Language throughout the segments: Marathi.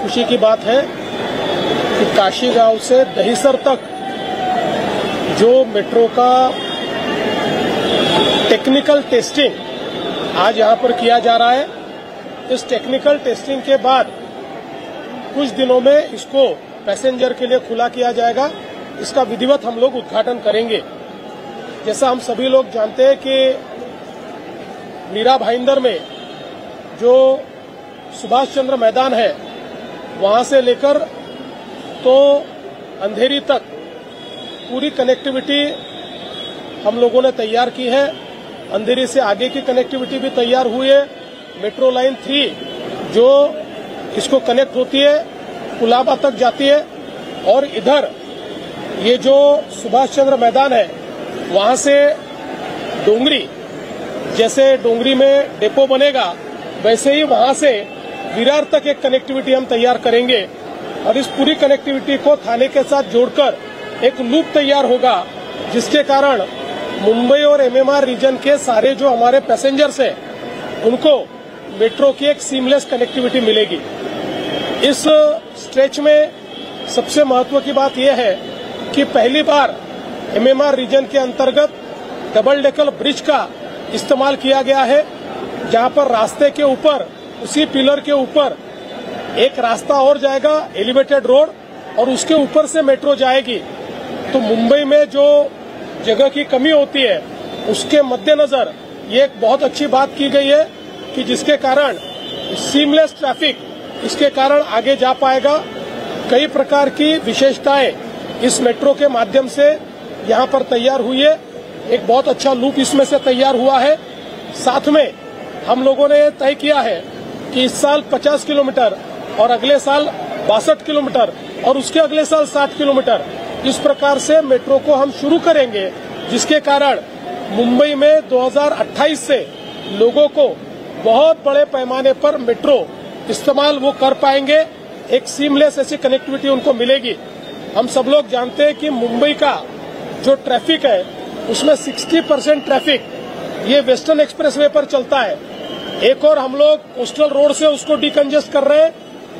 खुशी की बात है कि काशी गांव से दहीसर तक जो मेट्रो का टेक्निकल टेस्टिंग आज यहां पर किया जा रहा है, इस टेक्निकल टेस्टिंग के बाद कुछ दिनों में इसको पैसेंजर के लिए खुला किया जाएगा। इसका विधिवत हम लोग उद्घाटन करेंगे। जैसा हम सभी लोग जानते हैं कि मीरा भाईंदर में जो सुभाष चंद्र मैदान है, वहां से लेकर तो अंधेरी तक पूरी कनेक्टिविटी हम लोगों ने तैयार की है। अंधेरी से आगे की कनेक्टिविटी भी तैयार हुई है। मेट्रो लाइन 3 जो इसको कनेक्ट होती है, कुलाबा तक जाती है, और इधर ये जो सुभाष चंद्र मैदान है वहां से डोंगरी, जैसे डोंगरी में डेपो बनेगा वैसे ही वहां से विरार तक एक कनेक्टिविटी हम तैयार करेंगे। और इस पूरी कनेक्टिविटी को थाने के साथ जोड़कर एक लूप तैयार होगा, जिसके कारण मुंबई और एमएमआर रीजन के सारे जो हमारे पैसेंजर्स हैं उनको मेट्रो की एक सीमलेस कनेक्टिविटी मिलेगी। इस स्ट्रेच में सबसे महत्व की बात यह है कि पहली बार एमएमआर रीजन के अंतर्गत डबल डेकर ब्रिज का इस्तेमाल किया गया है, जहां पर रास्ते के ऊपर, उसी पिलर के ऊपर एक रास्ता और जाएगा, एलिवेटेड रोड, और उसके ऊपर से मेट्रो जाएगी। तो मुंबई में जो जगह की कमी होती है उसके मद्देनजर ये एक बहुत अच्छी बात की गई है कि जिसके कारण सीमलेस ट्रैफिक इसके कारण आगे जा पाएगा। कई प्रकार की विशेषताएं इस मेट्रो के माध्यम से यहां पर तैयार हुई है। एक बहुत अच्छा लूप इसमें से तैयार हुआ है। साथ में हम लोगों ने तय किया है कि इस साल 50 किलोमीटर और अगले साल 62 किलोमीटर और उसके अगले साल 60 किलोमीटर, इस प्रकार से मेट्रो को हम शुरू करेंगे, जिसके कारण मुंबई में 2028 से लोगों को बहुत बड़े पैमाने पर मेट्रो इस्तेमाल वो कर पाएंगे। एक सीमलेस ऐसी कनेक्टिविटी उनको मिलेगी। हम सब लोग जानते हैं कि मुंबई का जो ट्रैफिक है उसमें 60% ट्रैफिक ये वेस्टर्न एक्सप्रेसवे पर चलता है। एक और हम लोग कोस्टल रोड से उसको डीकंजेस्ट कर रहे हैं,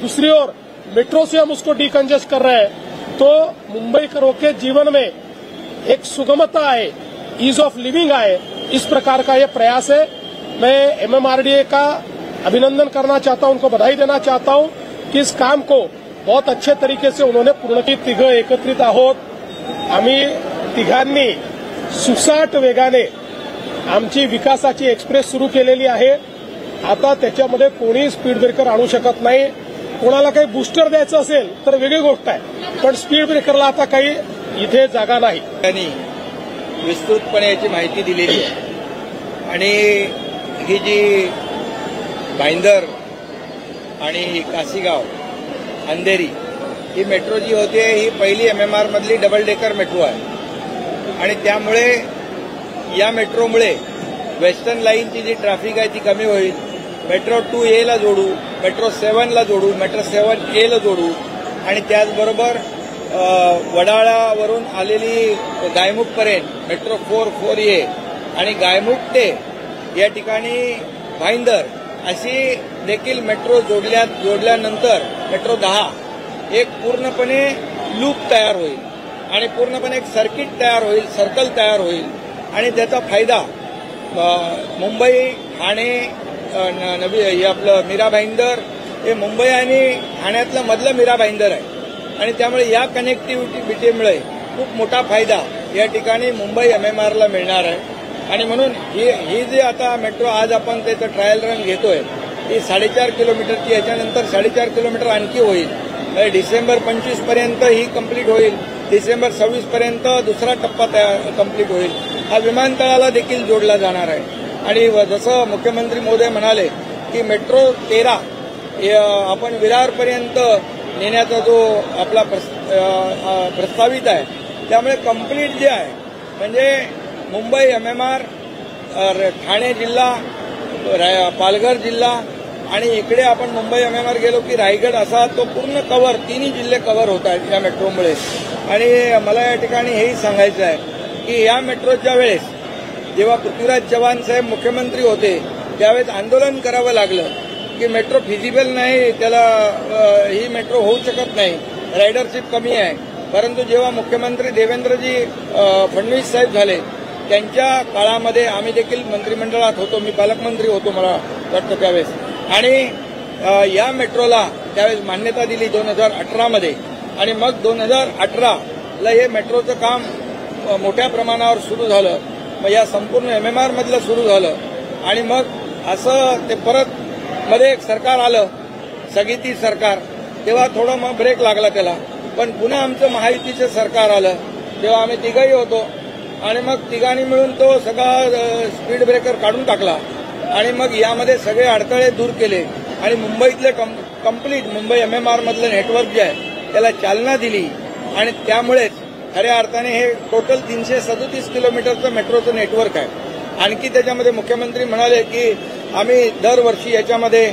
दूसरी ओर मेट्रो से हम उसको डीकंजेस्ट कर रहे हैं। तो मुंबई करों के जीवन में एक सुगमता आए, ईज ऑफ लिविंग आए, इस प्रकार का ये प्रयास है। मैं एमएमआरडीए का अभिनंदन करना चाहता हूं, उनको बधाई देना चाहता हूं कि इस काम को बहुत अच्छे तरीके से उन्होंने पूर्ण की। तिघं एकत्रित आहोत, आम्ही तिघांनी सुसाट वेगाने आमची विकासाची एक्सप्रेस सुरू केलेली आहे। आता त्याच्यामध्ये कोणी स्पीड ब्रेकर आणू शकत नाही। कोणाला काही बूस्टर द्यायचं असेल तर वेगळी गोष्ट आहे, पण स्पीड ब्रेकरला आता काही इथे जागा नाही। त्यांनी विस्तृतपणे याची माहिती दिलेली आहे आणि ही जी भाईंदर आणि काशीगाव अंधेरी ही मेट्रो जी होते ही पहिली एमएमआर मधली डबल डेकर मेट्रो आहे आणि त्यामुळे या मेट्रोमुळे वेस्टर्न लाईनची जी ट्रॅफिक आहे ती कमी होईल। मेट्रो 2A ला जोडू, मेट्रो 7 ला जोडू, मेट्रो 7A ला जोडू आणि त्याचबरोबर वडाळ्यावरून आलेली गायमुखपर्यंत मेट्रो 4A आणि गायमुख ते या ठिकाणी भाईंदर अशी देखील मेट्रो जोडल्यानंतर मेट्रो 10 एक पूर्णपणे लूप तयार होईल आणि पूर्णपणे एक सर्किट तयार होईल, सर्कल तयार होईल आणि त्याचा फायदा मुंबई, ठाणे, हे आपलं मीरा भाईंदर हे मुंबई आणि ठाण्यातलं मधलं मीरा भाईंदर आहे आणि त्यामुळे या कनेक्टिव्हिटीमुळे खूप मोठा फायदा या ठिकाणी मुंबई एमएमआरला मिळणार आहे। आणि म्हणून ही जी आता मेट्रो आज आपण त्याचं ट्रायल रन घेतोय ही 4.5 किलोमीटरची, याच्यानंतर 4.5 किलोमीटर आणखी होईल। डिसेंबर 25 पर्यंत ही कंप्लीट होईल, डिसेंबर 26 पर्यंत दुसरा टप्पा कंप्लीट होईल। हा विमानतळाला देखील जोडला जाणार आहे आणि जसं मुख्यमंत्री महोदय म्हणाले की मेट्रो 13 आपण विरारपर्यंत नेण्याचा जो आपला प्रस्तावित आहे, त्यामुळे कंप्लीट जे आहे म्हणजे मुंबई एमएमआर, ठाणे जिल्हा, पालघर जिल्हा आणि इकडे आपण मुंबई एमएमआर गेलो की रायगड असा तो पूर्ण कव्हर, तिन्ही जिल्हे कव्हर होत आहेत या मेट्रोमुळे। आणि मला या ठिकाणी हेही सांगायचं आहे की या मेट्रोच्या वेळेस जेव्हा पृथ्वीराज चव्हाण साहेब मुख्यमंत्री होते त्यावेळेस आंदोलन करावं लागलं की मेट्रो फिजिबल नाही, त्याला ही मेट्रो होऊ शकत नाही, रायडरशिप कमी आहे. परंतु जेव्हा मुख्यमंत्री देवेंद्रजी फडणवीस साहेब झाले त्यांच्या काळामध्ये आम्ही देखील मंत्रिमंडळात होतो, मी पालकमंत्री होतो मला वाटतं त्यावेळेस, आणि या मेट्रोला त्यावेळेस मान्यता दिली 2018 मध्ये. आणि मग 2018ला हे मेट्रोचं काम मोठ्या प्रमाणावर सुरू झालं. मग या संपूर्ण MMR मधलं सुरू झालं आणि मग असं ते परत मध्ये एक सरकार आलं, स्थगिती सरकार, तेव्हा थोडं मग ब्रेक लागला त्याला. पण पुन्हा आमचं महायुतीचं सरकार आलं तेव्हा आम्ही तिघही होतो आणि मग तिघांनी मिळून तो सगळा स्पीड ब्रेकर काढून टाकला आणि मग यामध्ये सगळे अडथळे दूर केले आणि मुंबईतले कंप्लीट मुंबई MMR मधलं नेटवर्क जे आहे त्याला चालना दिली आणि त्यामुळेच खऱ्या अर्थाने हे टोटल 337 किलोमीटरचं मेट्रोचं नेटवर्क आहे. आणखी त्याच्यामध्ये मुख्यमंत्री म्हणाले की आम्ही दरवर्षी याच्यामध्ये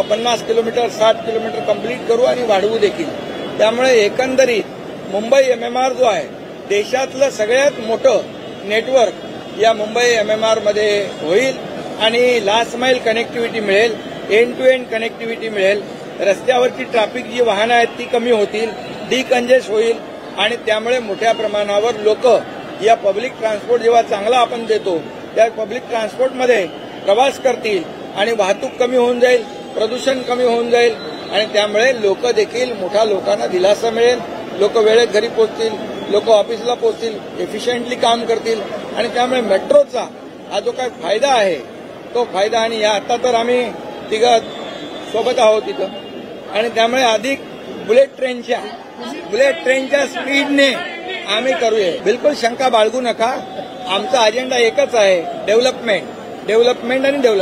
50 किलोमीटर 60 किलोमीटर कंप्लीट करू आणि वाढवू देखील. त्यामुळे एकंदरीत मुंबई MMR जो आहे देशातलं सगळ्यात मोठं नेटवर्क या मुंबई MMR मध्ये होईल आणि लास्ट माईल कनेक्टिव्हिटी मिळेल, एंड टू एंड कनेक्टिव्हिटी मिळेल, रस्त्यावरची ट्रॅफिक जी वाहनं आहेत ती कमी होतील, डिकंजेस्ट होईल आणि त्यामुळे मोठ्या प्रमाणावर लोक या पब्लिक ट्रान्सपोर्ट जेव्हा चांगला आपण देतो त्या पब्लिक ट्रान्सपोर्टमध्ये प्रवास करतील आणि वाहतूक कमी होऊन जाईल, प्रदूषण कमी होऊन जाईल आणि त्यामुळे लोक देखील मोठ्या लोकांना दिलासा मिळेल, लोक वेळेत घरी पोहोचतील, लोक ऑफिसला पोहोचतील, एफिशियंटली काम करतील आणि त्यामुळे मेट्रोचा हा जो काही फायदा आहे तो फायदा. आणि आता तर आम्ही तिघं सोबत आहोत तिथं आणि त्यामुळे अधिक बुलेट ट्रेनच्या स्पीडने आम्ही करूया. बिलकुल शंका बाळगू नका, आमचा अजेंडा एकच आहे, डेव्हलपमेंट आणि डेव्हलपमेंट.